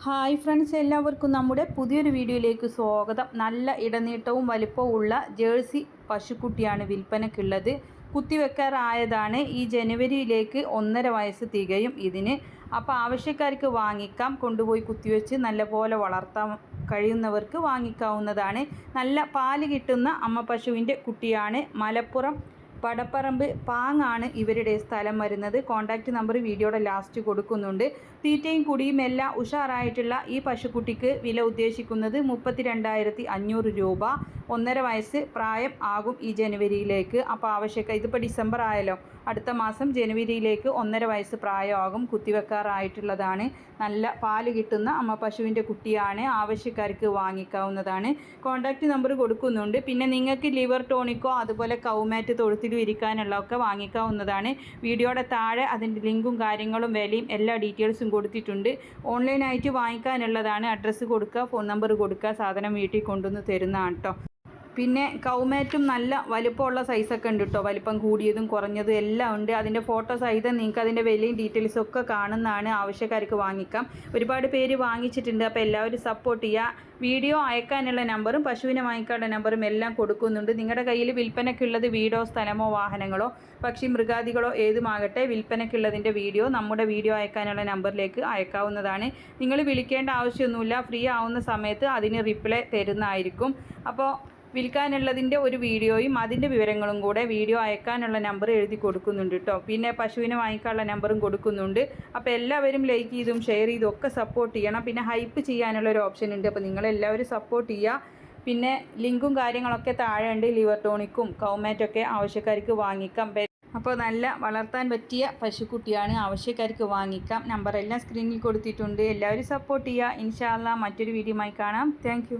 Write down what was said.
Hi friends, എല്ലാവർക്കും നമ്മുടെ പുതിയൊരു വീഡിയോയിലേക്ക് സ്വാഗതം. നല്ല ഇടനീട്ടവും വലിപ്പവും ഉള്ള ജേഴ്സി പശുക്കുട്ടിയാണ് വിൽപ്പനയ്ക്കുള്ളത്. കുത്തിവെക്കാറായതാണ്. ഈ ജനുവരിയിലേക്ക് 1.5 വയസ്സ് തികയും ഇതിന്. അപ്പോൾ ആവശ്യക്കാർക്ക് വാങ്ങിക്കാം. കൊണ്ടുപോയി കുത്തിവെച്ച് നല്ലപോലെ വളർത്താൻ കഴിയുന്നവർക്ക് വാങ്ങിക്കാവുന്നതാണ്. നല്ല പാല് കിട്ടുന്ന അമ്മ പശുവിൻ്റെ കുട്ടിയാണ്. മലപ്പുറം പടപ്പറമ്പ് പാങ്ങാണ് ഇവരുടെ സ്ഥലം വരുന്നത്. കോൺടാക്റ്റ് നമ്പർ വീഡിയോയുടെ ലാസ്റ്റ് കൊടുക്കുന്നുണ്ട്. തീറ്റയും കുടിയും എല്ലാം ഉഷാറായിട്ടുള്ള ഈ പശുക്കുട്ടിക്ക് വില ഉദ്ദേശിക്കുന്നത് 32,500 രൂപ. 1.5 വയസ്സ് പ്രായം ആകും ഈ ജനുവരിയിലേക്ക്. അപ്പോൾ ആവശ്യക്കാർ, ഇതിപ്പോൾ ഡിസംബർ ആയല്ലോ, അടുത്ത മാസം ജനുവരിയിലേക്ക് 1.5 വയസ്സ് പ്രായമാകും. കുത്തിവെക്കാറായിട്ടുള്ളതാണ്. നല്ല പാല് കിട്ടുന്ന അമ്മ പശുവിൻ്റെ കുട്ടിയാണ്. ആവശ്യക്കാർക്ക് വാങ്ങിക്കാവുന്നതാണ്. കോൺടാക്റ്റ് നമ്പർ കൊടുക്കുന്നുണ്ട്. പിന്നെ നിങ്ങൾക്ക് ലിവർ ടോണിക്കോ അതുപോലെ കൗമാറ്റ് തൊഴുത്തിൽ ഇരിക്കാനുള്ളതൊക്കെ വാങ്ങിക്കാവുന്നതാണ്. വീഡിയോയുടെ താഴെ അതിൻ്റെ ലിങ്കും കാര്യങ്ങളും വിലയും എല്ലാ ഡീറ്റെയിൽസും കൊടുത്തിട്ടുണ്ട്. ഓൺലൈനായിട്ട് വാങ്ങിക്കാനുള്ളതാണ്. അഡ്രസ്സ് കൊടുക്കുക, ഫോൺ നമ്പർ കൊടുക്കുക, സാധനം വീട്ടിൽ കൊണ്ടുവന്ന് തരുന്നതാണ് കേട്ടോ. പിന്നെ കൗമാറ്റും നല്ല വലിപ്പമുള്ള സൈസൊക്കെ ഉണ്ട് കേട്ടോ. വലിപ്പം കൂടിയതും കുറഞ്ഞതും എല്ലാം ഉണ്ട്. അതിൻ്റെ ഫോട്ടോ സഹിതം നിങ്ങൾക്ക് അതിൻ്റെ വിലയും ഡീറ്റെയിൽസും ഒക്കെ കാണുന്നതാണ്. ആവശ്യക്കാർക്ക് വാങ്ങിക്കാം. ഒരുപാട് പേര് വാങ്ങിച്ചിട്ടുണ്ട്. അപ്പോൾ എല്ലാവരും സപ്പോർട്ട് ചെയ്യുക. വീഡിയോ അയക്കാനുള്ള നമ്പറും പശുവിനെ വാങ്ങിക്കാനുള്ള നമ്പറും എല്ലാം കൊടുക്കുന്നുണ്ട്. നിങ്ങളുടെ കയ്യിൽ വിൽപ്പനയ്ക്കുള്ളത് വീടോ സ്ഥലമോ വാഹനങ്ങളോ പക്ഷി മൃഗാദികളോ ഏതുമാകട്ടെ, വിൽപ്പനയ്ക്കുള്ളതിൻ്റെ വീഡിയോ നമ്മുടെ വീഡിയോ അയക്കാനുള്ള നമ്പറിലേക്ക് അയക്കാവുന്നതാണ്. നിങ്ങൾ വിളിക്കേണ്ട ആവശ്യമൊന്നുമില്ല. ഫ്രീ ആവുന്ന സമയത്ത് അതിന് റിപ്ലൈ തരുന്നതായിരിക്കും. അപ്പോൾ വിൽക്കാനുള്ളതിൻ്റെ ഒരു വീഡിയോയും അതിൻ്റെ വിവരങ്ങളും കൂടെ വീഡിയോ അയക്കാനുള്ള നമ്പർ എഴുതി കൊടുക്കുന്നുണ്ട് കേട്ടോ. പിന്നെ പശുവിനെ വാങ്ങിക്കാനുള്ള നമ്പറും കൊടുക്കുന്നുണ്ട്. അപ്പോൾ എല്ലാവരും ലൈക്ക് ചെയ്തും ഷെയർ ചെയ്തും ഒക്കെ സപ്പോർട്ട് ചെയ്യണം. പിന്നെ ഹൈപ്പ് ചെയ്യാനുള്ള ഒരു ഓപ്ഷൻ ഉണ്ട്. അപ്പോൾ നിങ്ങളെല്ലാവരും സപ്പോർട്ട് ചെയ്യുക. പിന്നെ ലിങ്കും കാര്യങ്ങളൊക്കെ താഴെ ഉണ്ട്. ലിവർ ടോണിക്കും കൗമാറ്റൊക്കെ ആവശ്യക്കാർക്ക് വാങ്ങിക്കാം. അപ്പോൾ നല്ല വളർത്താൻ പറ്റിയ പശുക്കുട്ടിയാണ്. ആവശ്യക്കാർക്ക് വാങ്ങിക്കാം. നമ്പറെല്ലാം സ്ക്രീനിൽ കൊടുത്തിട്ടുണ്ട്. എല്ലാവരും സപ്പോർട്ട് ചെയ്യുക. ഇൻഷാ അല്ലാഹ് മറ്റൊരു വീഡിയോയുമായി കാണാം. താങ്ക്